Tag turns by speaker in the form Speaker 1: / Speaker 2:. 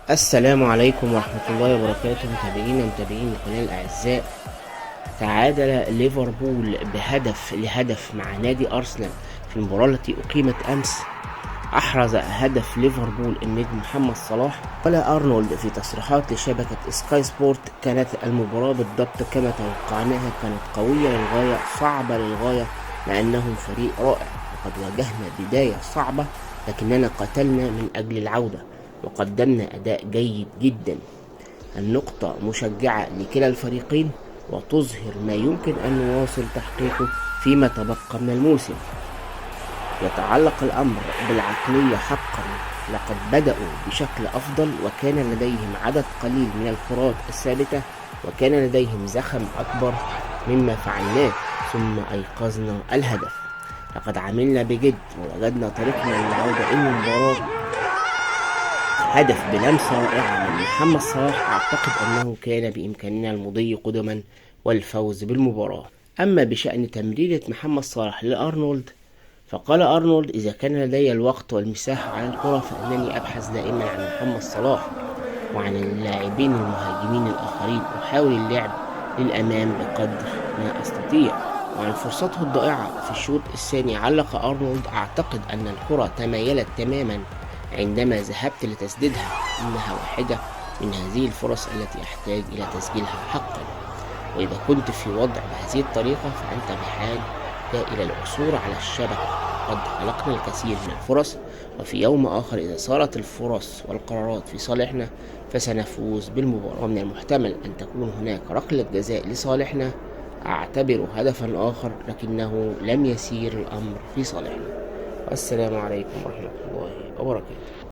Speaker 1: السلام عليكم ورحمة الله وبركاته، متابعين القناة الأعزاء. تعادل ليفربول لهدف مع نادي أرسنال في المباراة التي أقيمت أمس. أحرز هدف ليفربول النجم محمد صلاح. قال أرنولد في تصريحات لشبكة سكاي سبورت: كانت المباراة بالضبط كما توقعناها، كانت قوية للغاية، صعبة للغاية، لأنهم فريق رائع، وقد واجهنا بداية صعبة، لكننا قاتلنا من أجل العودة وقدمنا أداء جيد جدا. النقطة مشجعة لكلا الفريقين وتظهر ما يمكن أن نواصل تحقيقه فيما تبقى من الموسم. يتعلق الأمر بالعقلية حقا، لقد بدأوا بشكل أفضل، وكان لديهم عدد قليل من الكرات الثابتة، وكان لديهم زخم أكبر مما فعلناه، ثم أيقظنا الهدف. لقد عملنا بجد ووجدنا طريقنا للعودة إلى المباراة. هدف بلمسة رائعة من محمد صلاح، أعتقد أنه كان بإمكاننا المضي قدما والفوز بالمباراة. أما بشأن تمريرة محمد صلاح لأرنولد، فقال أرنولد: إذا كان لدي الوقت والمساحة على الكرة فإنني أبحث دائما عن محمد صلاح وعن اللاعبين المهاجمين الآخرين، أحاول اللعب للأمام بقدر ما أستطيع. وعن فرصته الضائعة في الشوط الثاني علق أرنولد: أعتقد أن الكرة تمايلت تماما عندما ذهبت لتسديدها، إنها واحدة من هذه الفرص التي أحتاج إلى تسجيلها حقا، وإذا كنت في وضع بهذه الطريقة فأنت بحاجة إلى العثور على الشبكة. قد خلقنا الكثير من الفرص، وفي يوم آخر إذا صارت الفرص والقرارات في صالحنا فسنفوز بالمباراة. ومن المحتمل أن تكون هناك ركلة جزاء لصالحنا، أعتبره هدفا آخر، لكنه لم يسير الأمر في صالحنا. والسلام عليكم ورحمة الله وبركاته.